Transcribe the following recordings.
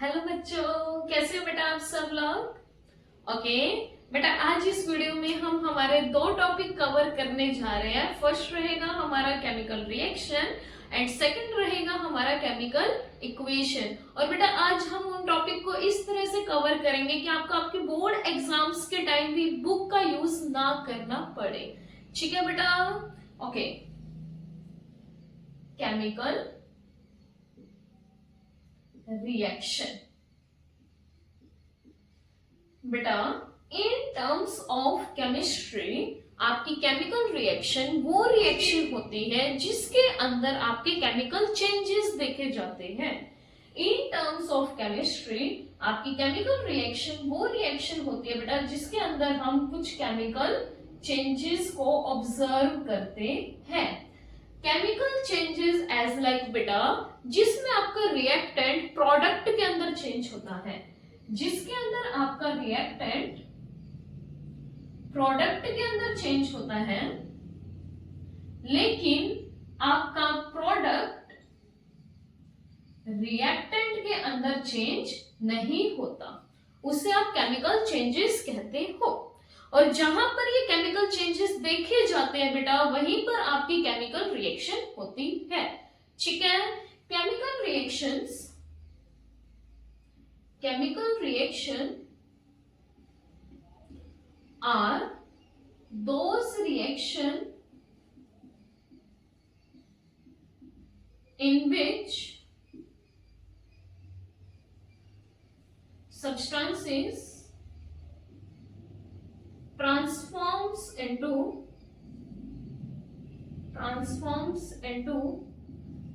Hello बच्चों, कैसे हो बेटा आप सब लोग। ओके बेटा, आज इस वीडियो में हम हमारे दो टॉपिक कवर करने जा रहे हैं। फर्स्ट रहेगा हमारा केमिकल रिएक्शन एंड सेकंड रहेगा हमारा केमिकल इक्वेशन। और बेटा आज हम उन टॉपिक को इस तरह से कवर करेंगे कि आपको आपके बोर्ड एग्जाम्स के टाइम भी बुक का यूज ना करना पड़े। ठीक है बेटा। Okay, chemical reaction. बेटा इन टर्म्स ऑफ केमिस्ट्री आपकी केमिकल रिएक्शन वो रिएक्शन होती है जिसके अंदर आपके केमिकल चेंजेस देखे जाते हैं। इन टर्म्स ऑफ केमिस्ट्री आपकी केमिकल रिएक्शन वो रिएक्शन होती है बेटा जिसके अंदर हम कुछ केमिकल चेंजेस को ऑब्जर्व करते हैं। केमिकल चेंजेस एज लाइक बेटा जिसमें आपका रिएक्टेंट प्रोडक्ट के अंदर चेंज होता है, जिसके अंदर आपका रिएक्टेंट प्रोडक्ट के अंदर चेंज होता है, लेकिन आपका प्रोडक्ट रिएक्टेंट के अंदर चेंज नहीं होता, उसे आप केमिकल चेंजेस कहते हो। और जहां पर ये केमिकल चेंजेस देखे जाते हैं बेटा वहीं पर आपकी केमिकल रिएक्शन होती है। ठीक है। Chemical reaction are those reaction in which substances transforms into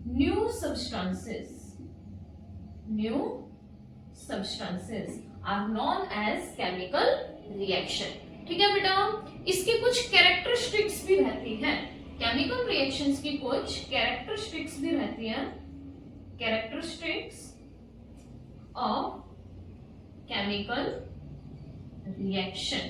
new substances are known as chemical reaction। ठीक है बेटा। इसके कुछ कैरेक्टरिस्टिक्स भी रहती हैं, केमिकल रिएक्शंस की कुछ कैरेक्टरिस्टिक्स भी रहती हैं। कैरेक्टरिस्टिक्स ऑफ केमिकल रिएक्शन,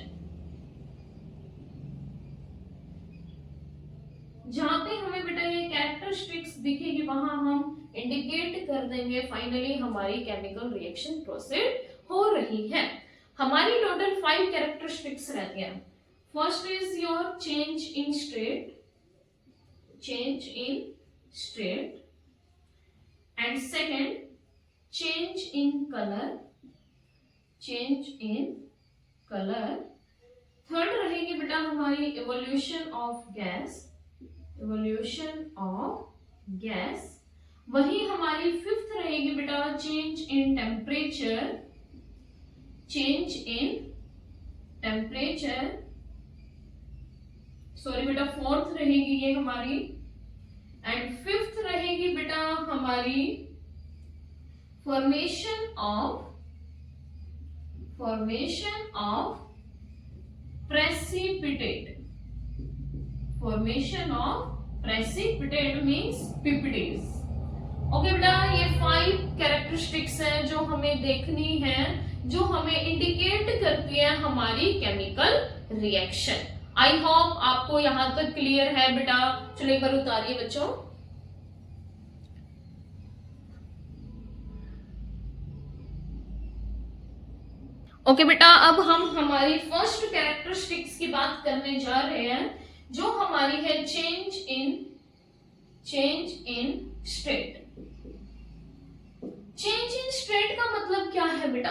जहां पे हमें बेटा ये कैरेक्टरिस्टिक्स दिखेगी वहां हम इंडिकेट कर देंगे फाइनली हमारी केमिकल रिएक्शन प्रोसीड हो रही है। हमारी टोटल 5 कैरेक्टरिस्टिक्स रहती हैं। First is your change in state and second change in colour. Third रहेगी बेटा हमारी इवोल्यूशन ऑफ गैस। वही हमारी फिफ्थ रहेगी बेटा चेंज इन टेम्परेचर। सॉरी बेटा फोर्थ रहेगी ये हमारी। एंड फिफ्थ रहेगी बेटा हमारी formation of precipitate means PPTs. Okay बेटा, ये 5 कैरेक्टरिस्टिक्स हैं जो हमें देखनी है, जो हमें इंडिकेट करती है हमारी केमिकल रिएक्शन। आई होप आपको यहां तक क्लियर है बेटा। चलो एक बार उतारिए बच्चों। ओके बेटा, अब हम हमारी फर्स्ट कैरेक्टरिस्टिक्स की बात करने जा रहे हैं जो हमारी है change in state. Change in state का मतलब क्या है बेटा?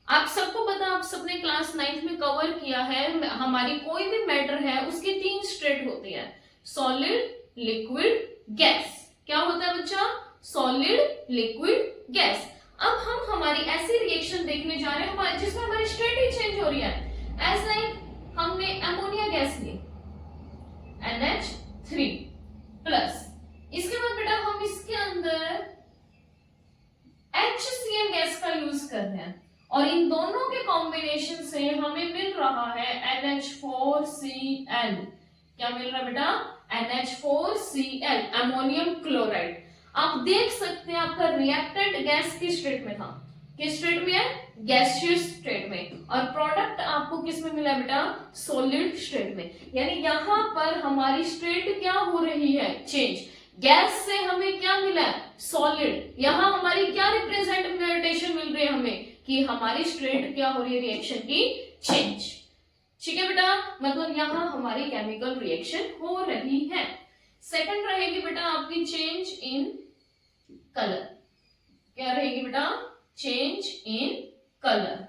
आप सबको पता, आप सबने क्लास 9th में कवर किया है। हमारी कोई भी मैटर है उसकी 3 स्टेट होती है, सॉलिड, लिक्विड, गैस। क्या होता है बच्चा? Solid, liquid, gas. अब हम हमारी ऐसी रिएक्शन देखने जा रहे हैं जिसमें हमारी स्टेट ही चेंज हो रही है। एज लाइक हमने अमोनिया गैस ली NH3 प्लस, इसके बाद बेटा हम इसके अंदर HCl गैस का यूज कर रहे हैं और इन दोनों के कॉम्बिनेशन से हमें मिल रहा है NH4Cl। क्या मिल रहा है बेटा? NH4Cl, ammonium chloride. आप देख सकते हैं आपका रिएक्टेंट गैस किस स्टेट में था, किस स्टेट में है? गैसियस स्टेट में। और प्रोडक्ट आपको किस में मिला बेटा? सॉलिड स्टेट में। यानी यहां पर हमारी स्टेट क्या हो रही है? चेंज। गैस से हमें क्या मिला, सॉलिड। यहां हमारी क्या रिप्रेजेंटेशन मिल रही है हमें कि हमारी स्टेट क्या हो रही है, रिएक्शन की चेंज। ठीक है बेटा, मतलब यहां हमारी केमिकल रिएक्शन हो रही है। सेकंड रहेगी बेटा आपकी चेंज इन कलर। क्या रहेगी बेटा, change in colour.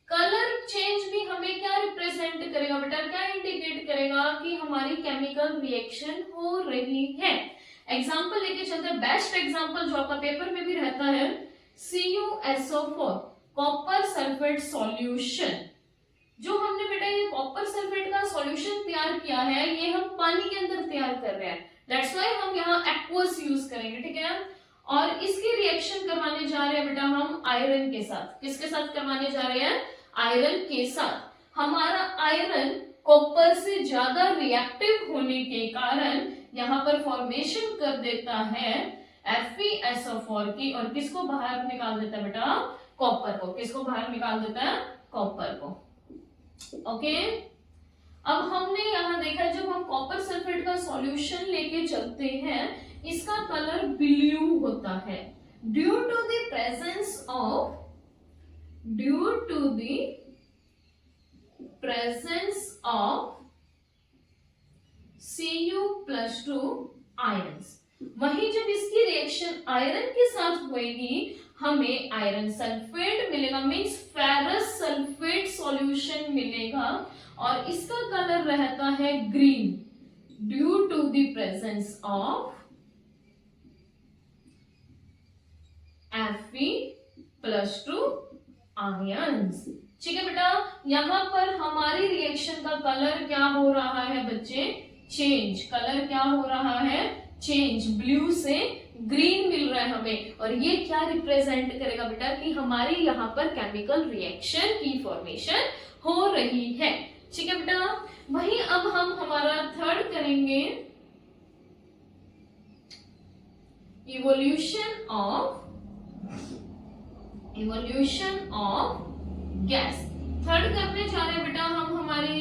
Colour change भी हमें क्या रिप्रेजेंट करेगा बेटा, क्या इंडिकेट करेगा कि हमारी केमिकल रिएक्शन हो रही है। एग्जांपल लेके चलते हैं, बेस्ट एग्जांपल जो आपका पेपर में भी रहता है, CuSO4 कॉपर सल्फेट सॉल्यूशन। जो हमने बेटा ये कॉपर सल्फेट का सॉल्यूशन तैयार किया है, ये हम पानी के अंदर तैयार कर रहे हैं, दैट्स व्हाई हम यहाँ एक्वस यूज करेंगे। ठीक है, और इसकी रिएक्शन करवाने जा रहे हैं बेटा हम आयरन के साथ। किसके साथ करवाने जा रहे हैं, आयरन के साथ। हमारा आयरन कॉपर से ज्यादा रिएक्टिव होने के कारण यहाँ पर फॉर्मेशन कर देता है FeSO4 की, और किसको बाहर निकाल देता है बेटा, कॉपर को। किसको बाहर निकाल देता है, कॉपर को। ओके, अब हमने यहाँ देखा जब हम कॉपर सल्फेट का सॉल्यूशन लेके चलते हैं, इसका कलर ब्लू होता है due to the presence of Cu+2 ions. वहीं जब इसकी रिएक्शन आयरन के साथ होगी, हमें आयरन सल्फेट मिलेगा, मींस फेरस सल्फेट सॉल्यूशन मिलेगा, और इसका कलर रहता है green due to the presence of Fe+2 ions. ठीक है बेटा, यहां पर हमारी रिएक्शन का कलर क्या हो रहा है बच्चे, चेंज। कलर क्या हो रहा है, चेंज। ब्लू से ग्रीन मिल रहा है हमें, और ये क्या रिप्रेजेंट करेगा बेटा कि हमारी यहाँ पर केमिकल रिएक्शन की फॉर्मेशन हो रही है। ठीक है बेटा, वहीं अब हम हमारा थर्ड करेंगे, इवोल्यूशन ऑफ गैस। थर्ड करने जा रहे हैं बेटा हम हमारी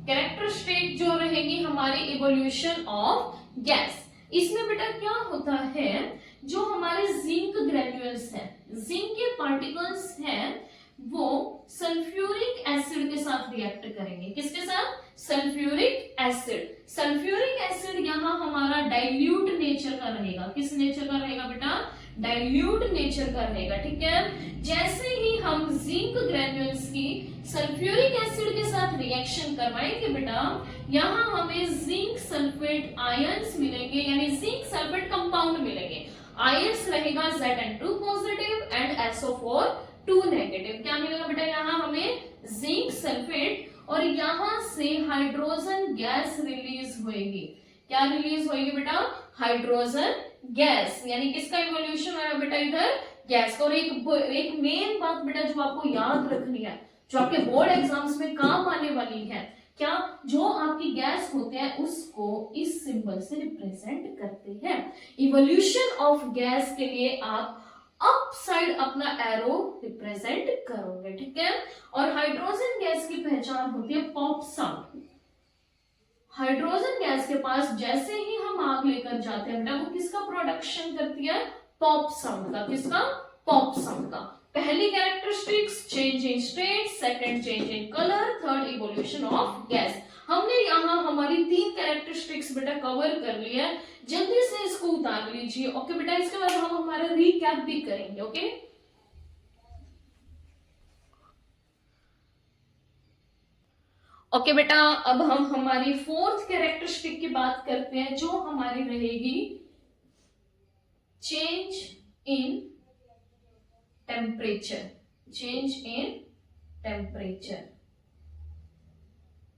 कैरेक्टरिस्टिक जो रहेगी हमारी इवोल्यूशन ऑफ गैस। इसमें बेटा क्या होता है, जो हमारे जिंक ग्रेन्यूल्स हैं, जिंक के पार्टिकल्स हैं, वो सल्फ्यूरिक एसिड के साथ रिएक्ट करेंगे। किसके साथ, सल्फ्यूरिक एसिड। सल्फ्यूरिक एसिड यहाँ हमारा डाइल्यूट नेचर का रहेगा। किस नेचर का रहेगा बेटा, डाइल्यूट नेचर का रहेगा। ठीक है, जैसे ही हम जिंक ग्रेन्यूल्स की सल्फ्यूरिक एसिड के साथ रिएक्शन करवाएंगे बेटा, यहाँ हमें जिंक सल्फेट आयंस मिलेंगे, यानी जिंक सल्फेट कंपाउंड मिलेंगे। आयंस रहेगा Zn2 positive and SO4 2 negative. क्या मिलेगा बेटा, यहाँ हमें जिंक सल्फेट, और यहाँ से हाइड्रोजन गैस रिलीज होएगी। क्या रिलीज होएगी बेटा, हाइड्रोजन गैस। यानी किसका इवोल्यूशन है बेटा, इधर गैस का। और एक मेन बात बेटा जो आपको याद रखनी है, जो आपके बोर्ड एग्जाम्स में काम आने वाली है, क्या, जो आपकी गैस होते हैं उसको इस सिंबल से रिप्रेजेंट करते हैं। इवोल्यूशन ऑफ गैस के लिए आप अप साइड अपना एरो रिप्रेजेंट करोगे। ठीक है, और हाइड्रोजन गैस की पहचान होती है पॉप साउंड। हाइड्रोजन गैस के पास जैसे ही हम आग लेकर जाते हैं बेटा, वो किसका प्रोडक्शन करती है, पॉप साउंड का। किसका, पॉप साउंड का। पहली characteristics change in state, second change in colour, third evolution of gas. हमने यहाँ हमारी 3 कैरेक्टरिस्टिक्स बेटा कवर कर लिया है। जल्दी से इसको उतार लीजिए। ओके बेटा, इसके बाद हम हमारा रीकैप भी करेंगे। ओके, ओके बेटा, अब हम हमारी 4th कैरेक्टरिस्टिक की बात करते हैं, जो हमारी रहेगी change in temperature. Change in temperature,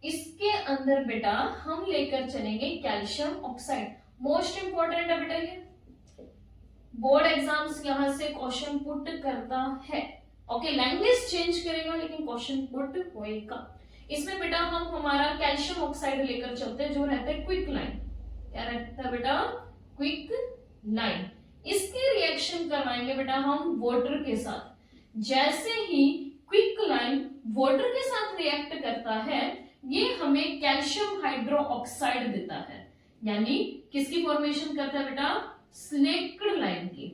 इसके अंदर बेटा हम लेकर चलेंगे कैल्शियम ऑक्साइड। मोस्ट इंपॉर्टेंट है बेटा, ये बोर्ड एग्जाम्स यहां से क्वेश्चन पुट करता है। ओके, लैंग्वेज चेंज करेगा लेकिन क्वेश्चन पुट होएगा। इसमें बेटा हम हमारा कैल्शियम ऑक्साइड लेकर चलते हैं, जो रहता है क्विक लाइन। क्या रहता है बेटा, क्विक लाइन। इसकी रिएक्शन करवाएंगे बेटा हम वाटर के साथ। जैसे ही क्विक लाइन वाटर के साथ रिएक्ट करता है, ये हमें कैल्शियम हाइड्रोक्साइड देता है, यानी किसकी फॉर्मेशन करता है बेटा? स्नेक्ड लाइन की।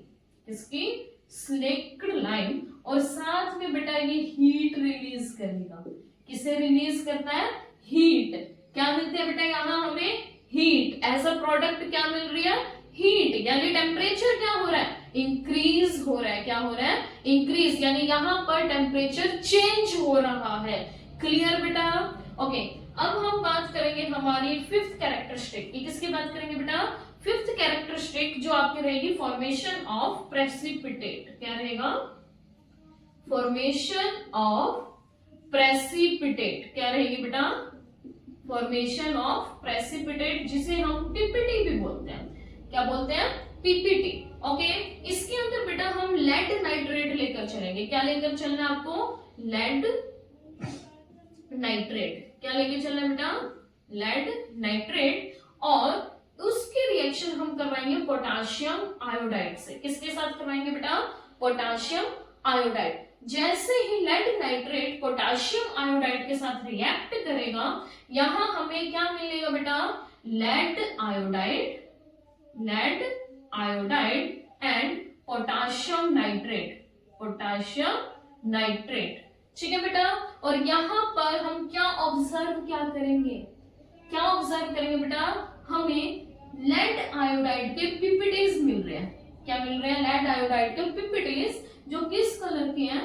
किसकी? स्नेक्ड लाइन। और साथ में बेटा ये हीट रिलीज करेगा। किसे रिलीज करता है? हीट। क्या मिलते हैं बेटा यहाँ हमें? हीट। एज अ प्रोडक्ट क्या मिल रही है? हीट। यानी टेम्परेचर क्या हो रहा है? इंक्रीज हो रहा है। क्या हो रहा है? इंक्रीज। यानी यहाँ पर टेम्परेचर चेंज हो रहा है। क्लियर बेटा? ओके, अब हम बात करेंगे हमारी फिफ्थ कैरेक्टरिस्टिक की। किसकी बात करेंगे बेटा? फिफ्थ कैरेक्टरिस्टिक जो आपकी रहेगी फॉर्मेशन ऑफ प्रेसिपिटेट। क्या रहेगा? Formation of precipitate. क्या रहेगी बेटा? फॉर्मेशन ऑफ प्रेसिपिटेट, जिसे हम पीपीटी भी बोलते हैं। क्या बोलते हैं? पीपीटी। ओके, इसके अंदर बेटा हम लेड नाइट्रेट लेकर चलेंगे। क्या लेकर चलना है आपको? Lead nitrate. क्या लेके चलना है बेटा? Lead nitrate. और उसके रिएक्शन हम करवाएंगे पोटाशियम आयोडाइड से। किसके साथ करवाएंगे बेटा? Potassium iodide. जैसे ही लेड नाइट्रेट पोटाशियम आयोडाइड के साथ रिएक्ट करेगा, यहां हमें क्या मिलेगा बेटा? Lead iodide, lead iodide and potassium nitrate, potassium nitrate. ठीक है बेटा? और यहां पर हम क्या ऑब्जर्व क्या करेंगे? क्या ऑब्जर्व करेंगे बेटा? हमें लेड आयोडाइड के पीपीटीज मिल रहे हैं। क्या मिल रहे हैं? लेड आयोडाइड के पीपीटीज, जो किस कलर के हैं?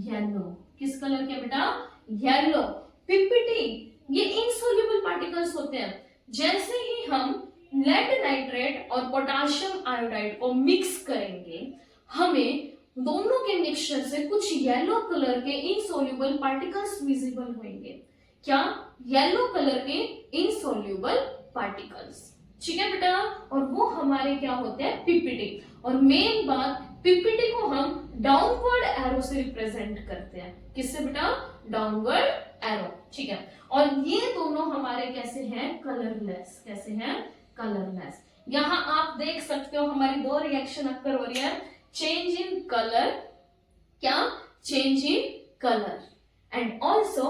येलो। किस कलर के बेटा? येलो। पीपीटी ये इनसोल्यूबल पार्टिकल्स होते हैं। जैसे ही हम लेड नाइट्रेट और पोटाशियम आयोडाइड को मिक्स करेंगे, हमें दोनों के मिक्सचर से कुछ येलो कलर के इनसोल्यूबल पार्टिकल्स विजिबल होंगे। क्या? येलो कलर के इनसोल्यूबल पार्टिकल्स। ठीक है बेटा? और वो हमारे क्या होते हैं? पीपीटी। और मेन बात, पीपीटी को हम डाउनवर्ड एरो से रिप्रेजेंट करते हैं। किससे बेटा? Downward arrow. ठीक है? और ये दोनों हमारे कैसे हैं? कलरलेस। कैसे हैं? कलरलेस। यहां आप देख सकते हो हमारी दो रिएक्शन अक्कर हो रही है। Change in colour. क्या? Change in colour and also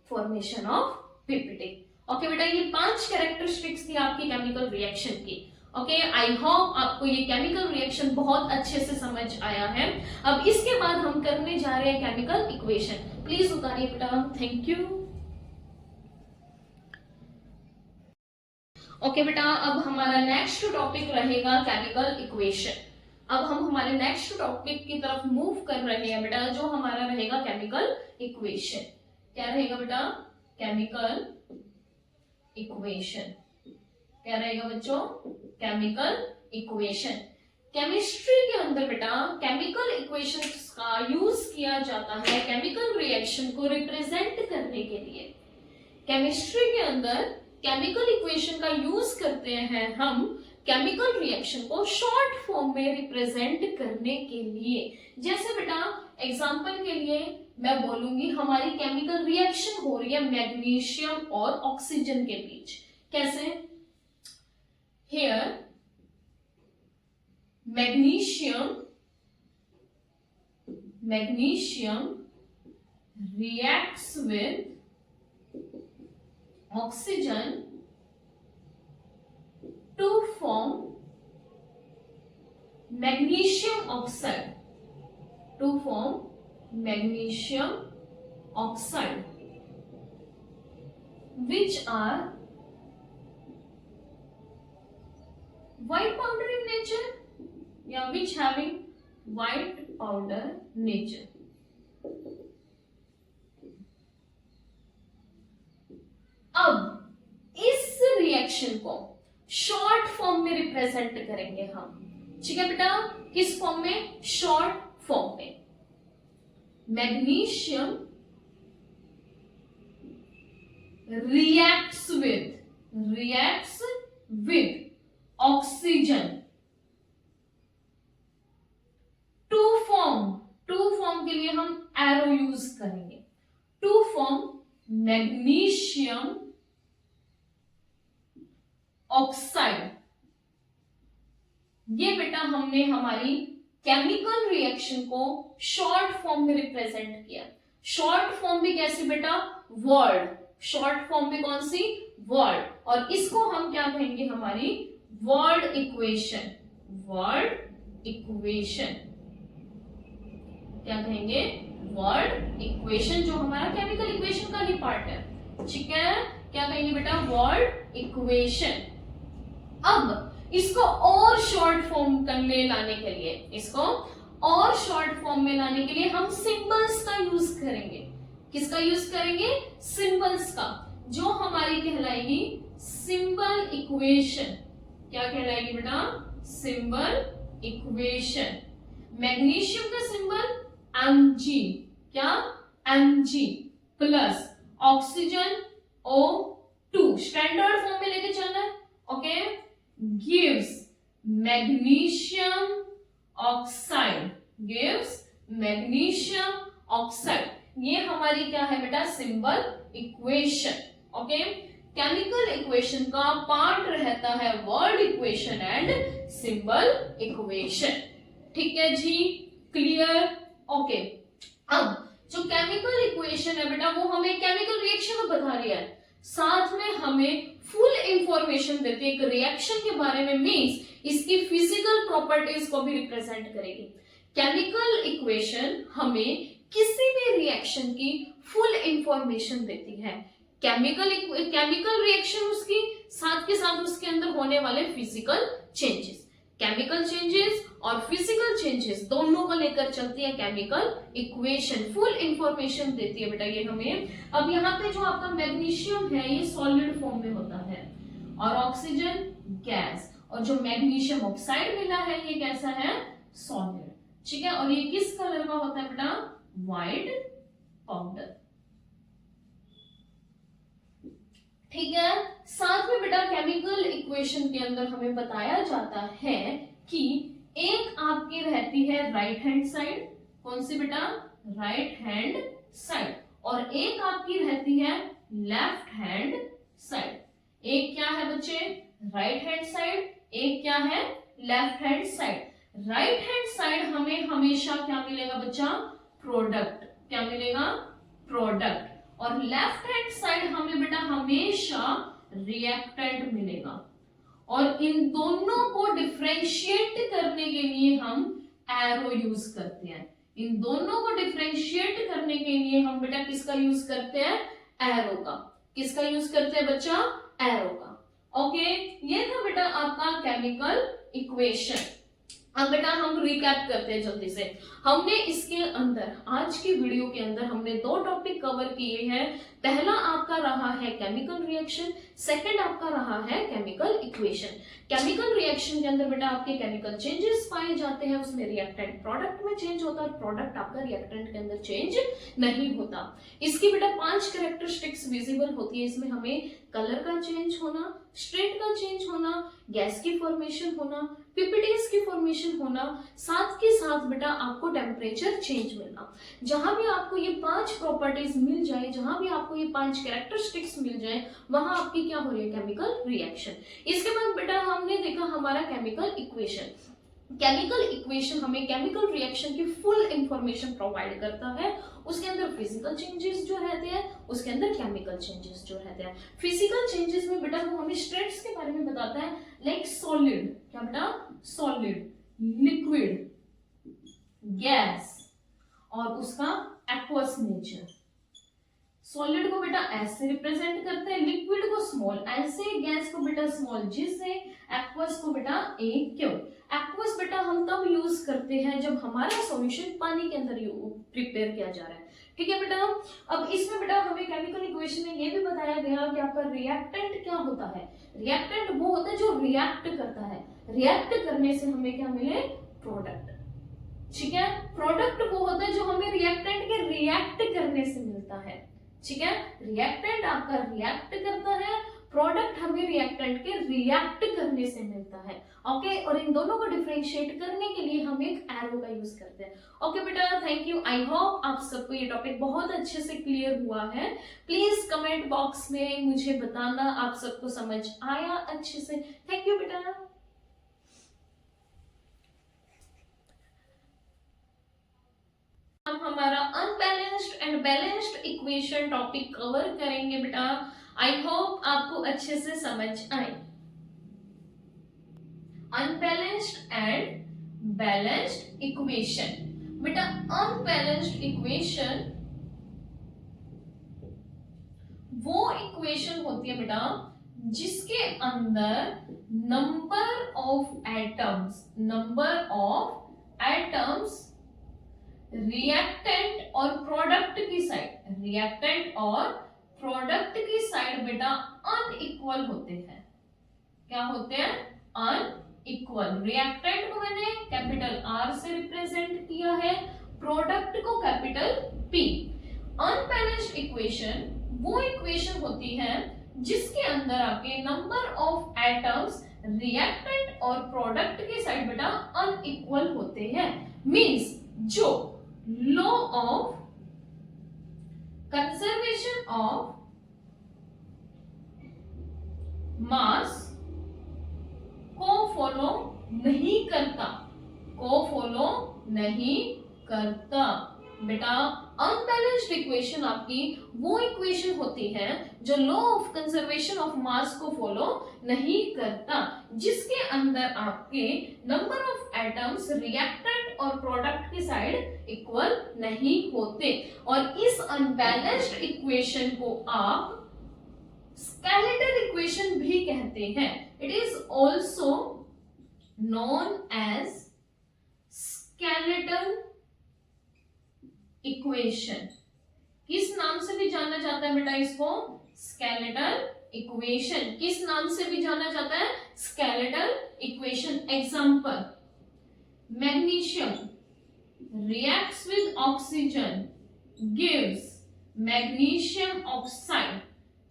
formation of PPT. Okay बेटा, ये 5 कैरेक्टरिस्टिक्स थी आपकी केमिकल रिएक्शन की। ओके, आई होप आपको ये केमिकल रिएक्शन बहुत अच्छे से समझ आया है। अब इसके बाद हम करने जा रहे हैं केमिकल इक्वेशन। प्लीज उतारिए बेटा। Thank you. ओके बेटा, अब हमारा नेक्स्ट टॉपिक रहेगा केमिकल इक्वेशन। अब हम हमारे नेक्स्ट टॉपिक की तरफ मूव कर रहे हैं बेटा, जो हमारा रहेगा केमिकल इक्वेशन। क्या रहेगा बेटा? Chemical equation. क्या रहेगा बच्चों? Chemical equation. केमिस्ट्री के अंदर बेटा केमिकल इक्वेशंस का यूज किया जाता है केमिकल रिएक्शन को रिप्रेजेंट करने के लिए। केमिस्ट्री के अंदर केमिकल इक्वेशन का यूज करते हैं हम केमिकल रिएक्शन को शॉर्ट फॉर्म में रिप्रेजेंट करने के लिए। जैसे बेटा एग्जांपल के लिए मैं बोलूंगी, हमारी केमिकल रिएक्शन हो रही है मैग्नीशियम और ऑक्सीजन के बीच। कैसे? Here magnesium reacts with oxygen to form magnesium oxide, which are white powder in nature, which having white powder nature. अब इस रिएक्शन को शॉर्ट फॉर्म में रिप्रेजेंट करेंगे हम। ठीक है बेटा? किस फॉर्म में? शॉर्ट फॉर्म में। Magnesium reacts with oxygen to form के लिए हम एरो यूज करेंगे। To form magnesium oxide. ये बेटा हमने हमारी केमिकल रिएक्शन को शॉर्ट फॉर्म में रिप्रेजेंट किया। शॉर्ट फॉर्म भी कैसी बेटा? वर्ड। शॉर्ट फॉर्म में कौन सी? वर्ड। और इसको हम क्या कहेंगे? हमारी वर्ड इक्वेशन, वर्ड इक्वेशन क्या कहेंगे, वर्ड इक्वेशन, जो हमारा केमिकल इक्वेशन का ही पार्ट है, ठीक है, क्या कहेंगे बेटा, वर्ड इक्वेशन। अब इसको और शॉर्ट फॉर्म में लाने के लिए, इसको और शॉर्ट फॉर्म में लाने के लिए हम सिंबल्स का यूज करेंगे। किसका यूज करेंगे, सिंबल्स का, जो हमारी कहलाएगी सिंबल इक्वेशन। क्या कहलाएगी बेटा, सिंबल इक्वेशन। मैग्नीशियम का सिंबल Mg, क्या, Mg plus oxygen O2, standard form में लेके चलना है, okay, gives magnesium oxide, gives magnesium oxide. ये हमारी क्या है बेटा, symbol equation, okay. Chemical equation का पार्ट रहता है word equation and symbol equation, ठीक है जी, क्लियर, ओके। अब जो केमिकल इक्वेशन है बेटा, वो हमें केमिकल रिएक्शन बता रही है, साथ में हमें फुल इंफॉर्मेशन देती है एक रिएक्शन के बारे में, मींस इसकी फिजिकल प्रॉपर्टीज को भी रिप्रेजेंट करेगी। केमिकल इक्वेशन हमें किसी भी रिएक्शन की फुल इंफॉर्मेशन देती है। केमिकल रिएक्शन उसकी साथ के साथ उसके अंदर होने वाले फिजिकल चेंजेस, केमिकल चेंजेस और फिजिकल चेंजेस दोनों को लेकर चलती है केमिकल इक्वेशन, फुल इंफॉर्मेशन देती है बेटा ये हमें। अब यहाँ पे जो आपका मैग्नीशियम है ये सॉलिड फॉर्म में होता है और ऑक्सीजन गैस, और जो मैग्नीशियम ऑक्साइड मिला है ये कैसा है, सॉलिड, ठीक है। और ये किस कलर का होता है बेटा, व्हाइट पाउडर, ठीक है। साथ में बेटा केमिकल इक्वेशन के अंदर हमें बताया जाता है कि एक आपकी रहती है राइट हैंड साइड, कौन सी बेटा, राइट हैंड साइड, और एक आपकी रहती है लेफ्ट हैंड साइड। एक क्या है बच्चे, राइट हैंड साइड, एक क्या है, left hand side. Right hand side हमें हमेशा क्या मिलेगा बच्चा, प्रोडक्ट, क्या मिलेगा, प्रोडक्ट, और लेफ्ट हैंड साइड हमें बेटा हमेशा रिएक्टेंट मिलेगा। और इन दोनों को डिफरेंशिएट करने के लिए हम एरो यूज करते हैं। इन दोनों को डिफरेंशिएट करने के लिए हम बेटा किसका यूज करते हैं, एरो का। किसका यूज करते हैं बच्चा, एरो का, ओके। ये था बेटा आपका केमिकल इक्वेशन। अब बेटा हम रिकैप करते हैं जल्दी से। हमने इसके अंदर, आज की वीडियो के अंदर हमने दो टॉपिक कवर किए हैं। पहला आपका रहा है केमिकल रिएक्शन, सेकंड आपका रहा है केमिकल इक्वेशन। केमिकल रिएक्शन के अंदर बेटा आपके केमिकल चेंजेस पाए जाते हैं, उसमें रिएक्टेंट प्रोडक्ट में चेंज होता है, प्रोडक्ट आपका रिएक्टेंट के अंदर चेंज नहीं होता। इसकी बेटा 5 कैरेक्टरिस्टिक्स विजिबल होती है। इसमें हमें कलर का चेंज होना, स्ट्रेट का चेंज होना, गैस की फॉर्मेशन होना, पीपीटीज की फॉर्मेशन होना, साथ के साथ बेटा आपको टेम्परेचर चेंज मिलना। जहां भी आपको ये 5 प्रॉपर्टीज मिल जाए, जहां भी आपको ये 5 कैरेक्टरिस्टिक्स मिल जाए, वहां आपकी क्या हो रही है, केमिकल रिएक्शन। इसके बाद बेटा हमने देखा हमारा केमिकल इक्वेशन। केमिकल इक्वेशन हमें केमिकल रिएक्शन की फुल इंफॉर्मेशन प्रोवाइड करता है। उसके अंदर फिजिकल चेंजेस जो रहते हैं, उसके अंदर केमिकल चेंजेस जो रहते हैं। फिजिकल चेंजेस में बेटा वो हमें स्टेट्स के बारे में बताता है, लाइक सॉलिड, क्या बेटा, सॉलिड, लिक्विड, गैस और उसका एक्वस नेचर। सॉलिड को बेटा ऐसे रिप्रेजेंट करते हैं, लिक्विड को स्मॉल ऐसे, गैस को बेटा स्मॉल जिससे, एक्वस को बेटा ए क्यों। एक्वस बेटा हम तब यूज करते हैं जब हमारा सॉल्यूशन पानी के अंदर प्रिपेयर किया जा रहा है, ठीक है बेटा। अब इसमें बेटा हमें केमिकल इक्वेशन में ये भी बताया गया कि आपका रिएक्टेंट क्या होता है। रिएक्टेंट वो होता है जो रिएक्ट करता है, रिएक्ट करने से हमें क्या मिले, प्रोडक्ट, ठीक है। प्रोडक्ट वो होता है जो हमें रिएक्टेंट के रिएक्ट करने से मिलता है, ठीक है। रिएक्टेंट आपका रिएक्ट करता है, प्रोडक्ट हमें रिएक्टेंट के रिएक्ट करने से मिलता है, ओके। और इन दोनों को डिफरेंशिएट करने के लिए हम एक एरो का यूज करते हैं, ओके बेटा। Thank you. आई होप आप सबको ये टॉपिक बहुत अच्छे से क्लियर हुआ है। प्लीज कमेंट बॉक्स में मुझे बताना आप सबको समझ आया अच्छे से। थैंक यू बेटा। हम हमारा unbalanced and balanced equation topic cover करेंगे बेटा। आई होप आपको अच्छे से समझ आए। Unbalanced and balanced equation. बेटा अनबैलेंस्ड इक्वेशन वो इक्वेशन होती है बेटा जिसके अंदर नंबर ऑफ एटम्स रिएक्टेंट और प्रोडक्ट की साइड बेटा अनइक्वल होते हैं। क्या होते हैं? अनइक्वल। रिएक्टेंट को मैंने कैपिटल आर से रिप्रेजेंट किया है, प्रोडक्ट को कैपिटल पी। अनबैलेंस्ड इक्वेशन वो इक्वेशन होती है जिसके अंदर आपके नंबर ऑफ एटम्स रिएक्टेंट और प्रोडक्ट के साइड बेटा अनइक्वल होते हैं। मींस जो law of conservation of mass को फॉलो नहीं करता बेटा। अनबैलेंस्ड इक्वेशन आपकी वो इक्वेशन होती है जो law of conservation of mass को फॉलो नहीं करता, जिसके अंदर आपके नंबर ऑफ एटम्स रिएक्टेंट और प्रोडक्ट की साइड इक्वल नहीं होते। और इस अनबैलेंस्ड इक्वेशन को आप स्केलेटल इक्वेशन भी कहते हैं। It is also known as skeletal equation. किस नाम से भी जाना जाता है बेटा इसको? Skeletal equation. किस नाम से भी जाना जाता है? Skeletal equation. Example, magnesium reacts with oxygen gives magnesium oxide.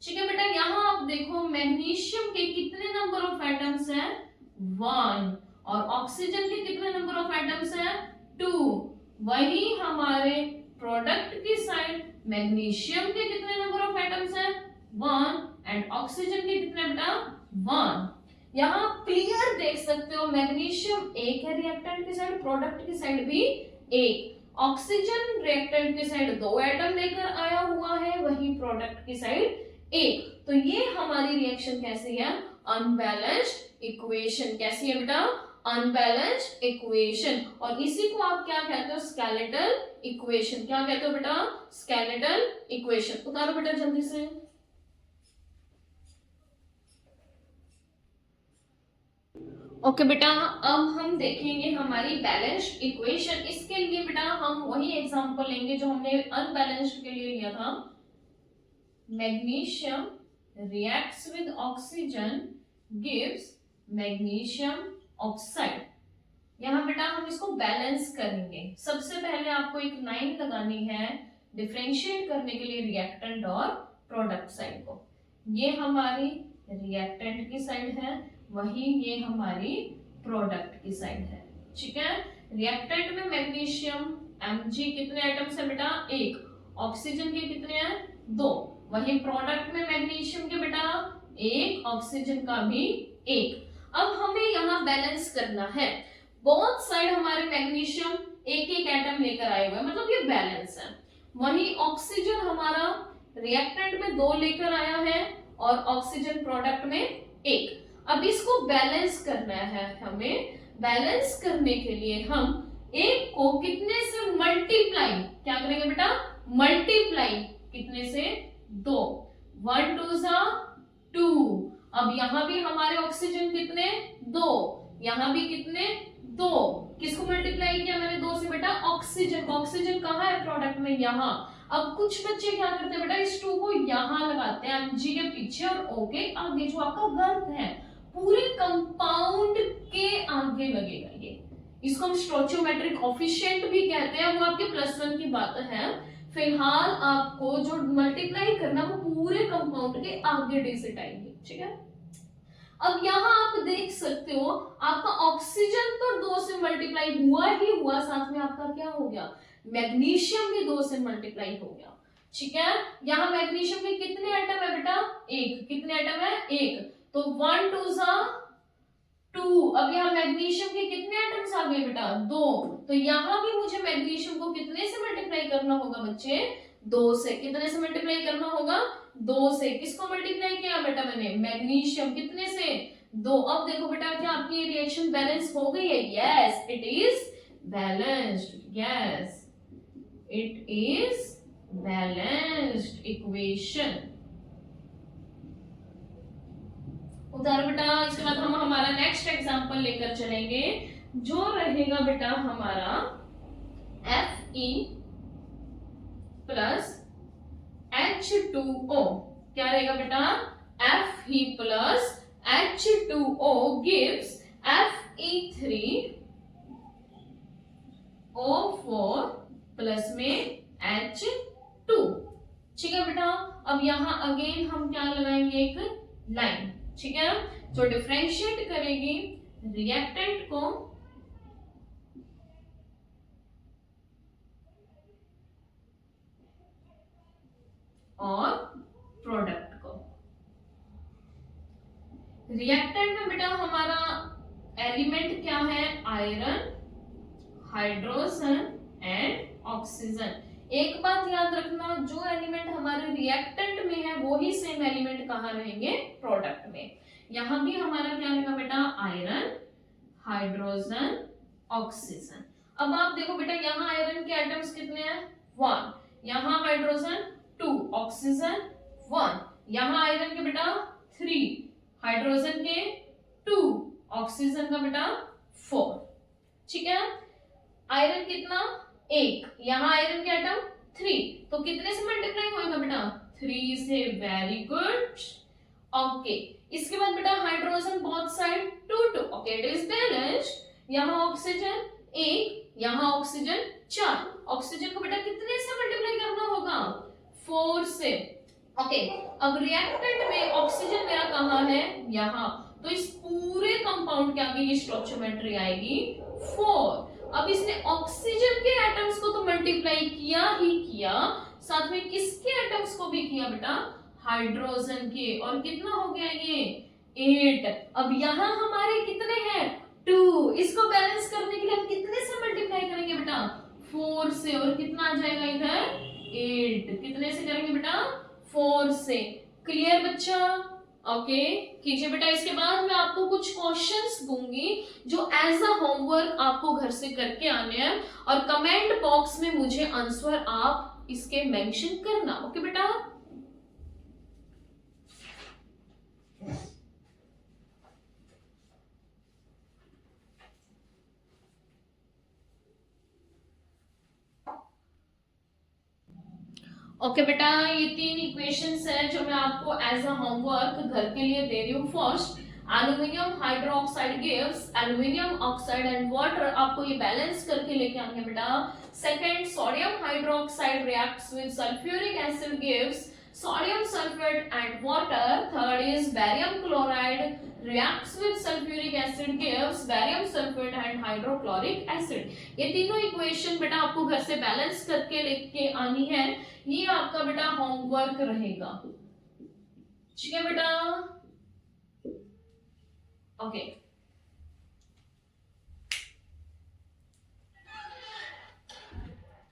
ठीक है बेटा, यहां आप देखो मैग्नीशियम के कितने नंबर ऑफ एटम्स हैं? 1। और ऑक्सीजन के कितने नंबर ऑफ एटम्स हैं? 2। वही हमारे प्रोडक्ट की साइड मैग्नीशियम के कितने नंबर ऑफ एटम्स हैं? 1। एंड ऑक्सीजन के कितने बेटा? 1। यहां क्लियर देख सकते हो मैग्नीशियम एक है रिएक्टेंट की साइड, प्रोडक्ट की साइड भी एक। ऑक्सीजन रिएक्टेंट की साइड 2 एटम लेकर आया हुआ है, वही प्रोडक्ट की साइड एक। तो ये हमारी रिएक्शन कैसी है? Unbalanced equation. कैसी है बेटा? Unbalanced equation. और इसी को आप क्या कहते हो? Skeletal equation. क्या कहते हो बेटा? Skeletal equation. उतारो बेटा जल्दी से। ओके बेटा, अब हम देखेंगे हमारी बैलेंस्ड इक्वेशन। इसके लिए बेटा हम वही एग्जांपल लेंगे जो हमने अनबैलेंस्ड के लिए लिया था। Magnesium reacts with oxygen gives magnesium oxide. यहां बेटा हम इसको बैलेंस करेंगे। सबसे पहले आपको एक लाइन लगानी है डिफरेंशिएट करने के लिए रिएक्टेंट और प्रोडक्ट साइड को। ये हमारी रिएक्टेंट की साइड है, वही ये हमारी प्रोडक्ट की साइड है। ठीक है, रिएक्टेंट में मैग्नीशियम Mg कितने एटम्स है बेटा? 1। ऑक्सीजन के कितने हैं? 2। वही प्रोडक्ट में मैग्नीशियम के बेटा 1, ऑक्सीजन का भी 1। अब हमें यहाँ बैलेंस करना है। बोथ साइड हमारे मैग्नीशियम एक एक एटम लेकर आए हुए, मतलब ये बैलेंस है। वही ऑक्सीजन हमारा रिएक्टेंट में 2 लेकर आया है और ऑक्सीजन प्रोडक्ट में 1। अब इसको बैलेंस करना है हमें। बैलेंस करने के लिए हम एक को कितने से मल्टीप्लाई क्या करेंगे बेटा? मल्टीप्लाई कितने से? 2। 1 2 2। अब यहां भी हमारे ऑक्सीजन कितने? 2। यहां भी कितने? 2। किसको मल्टीप्लाई किया मैंने 2 से बेटा? ऑक्सीजन को। ऑक्सीजन कहाँ है प्रोडक्ट में? यहाँ। अब कुछ बच्चे क्या करते हैं बेटा? इस 2 को यहाँ लगाते हैं Mg के पीछे और O के आगे, जो आपका गर्थ है पूरे कंपाउंड के आगे लगेगा ये। इसको हम स्टोइचियोमेट्रिक कोएफिशिएंट भी कहते हैं, वो आपके +1 की बात है। फिलहाल आपको जो मल्टीप्लाई करना वो पूरे कंपाउंड के आगे डिजिट आएंगे। ठीक है, अब यहाँ आप देख सकते हो आपका ऑक्सीजन तो 2 से मल्टीप्लाई हुआ ही हुआ, साथ में आपका क्या हो गया? मैग्नीशियम भी 2 से मल्टीप्लाई हो गया। ठीक है, यहाँ मैग्नीशियम के कितने एटम है बेटा? 1। कितने एटम है? 1। तो 1 2 2। अब यहाँ मैग्नीशियम के कितने एटम्स आ गए बेटा? 2। तो यहाँ भी मुझे मैग्नीशियम को कितने से मल्टीप्लाई करना होगा बच्चे? 2 से। कितने से मल्टीप्लाई करना होगा? 2 से। किसको मल्टीप्लाई किया बेटा मैंने? मैग्नीशियम। कितने से? दो। अब देखो बेटा क्या आपकी रिएक्शन बैलेंस हो गई है? Yes it is balanced, yes it is balanced equation. उधर बेटा इसके बाद हम हमारा नेक्स्ट एग्जांपल लेकर चलेंगे, जो रहेगा बेटा हमारा Fe प्लस H2O। क्या रहेगा बेटा? Fe plus H2O gives Fe3O4 plus में H2। ठीक है बेटा, अब यहां अगेन हम क्या लगाएंगे? एक लाइन। ठीक है, जो डिफरेंशिएट करेगी रिएक्टेंट को और प्रोडक्ट को। रिएक्टेंट में बेटा हमारा एलिमेंट क्या है? Iron, hydrogen and oxygen. एक बात याद रखना, जो एलिमेंट हमारे रिएक्टेंट में है वो ही सेम एलिमेंट कहाँ रहेंगे? प्रोडक्ट में। यहां भी हमारा क्या रहेगा बेटा? Iron, hydrogen, oxygen. अब आप देखो बेटा यहाँ आयरन के एटम्स कितने हैं? 1, यहाँ हाइड्रोजन 2, ऑक्सीजन 1, यहाँ आयरन के बेटा 3, हाइड्रोजन के 2, ऑक्सीजन का बेटा 4। ठीक है, आयरन कितना? 1, यहाँ आयरन के एटम 3, तो कितने से मल्टीप्लाई होएगा बेटा? 3 से। Very good. ओके, इसके बाद बेटा hydrogen both side 2 2। Okay, it is balanced. यहाँ ऑक्सीजन 1, यहाँ ऑक्सीजन 4। ऑक्सीजन को बेटा कितने से मल्टीप्लाई करना होगा? 4 से। ओके, अब रिएक्टेंट में ऑक्सीजन मेरा कहाँ है? यहाँ, तो इस पूरे कंपाउंड के आगे ये स्टोइचियोमेट्री आएगी 4। अब इसने ऑक्सीजन के एटम्स को तो मल्टीप्लाई किया ही किया, साथ में किसके एटम्स को भी किया बेटा? हाइड्रोजन के। और कितना हो गया ये? 8। अब यहाँ हमारे कितने हैं? 2। इसको बैलेंस करने के लिए हम कितने से मल्टीप्लाई करेंगे बेटा? 4 से। और कितना आ जाएगा इधर? 8। कितने से करेंगे बेटा? 4 से। क्लियर बच्चा? ओके, कीजिए बेटा। इसके बाद मैं आपको कुछ क्वेश्चंस दूंगी जो एज अ होमवर्क आपको घर से करके आने हैं, और कमेंट बॉक्स में मुझे आंसर आप इसके मेंशन करना। ओके बेटा? ओके बेटा, ये 3 इक्वेशंस है जो मैं आपको एज अ होमवर्क घर के लिए दे रही हूँ। First, aluminium hydroxide gives aluminium oxide and water. आपको ये बैलेंस करके लेके आएंगे बेटा। Second, sodium hydroxide reacts with sulphuric acid gives sodium sulfate and water. Third is barium chloride reacts with sulfuric acid gives barium sulfate and hydrochloric acid. ये तीनों equation बेटा आपको घर से बैलेंस करके लेके आनी है। ये आपका बेटा होमवर्क रहेगा। ठीक है बेटा? ओके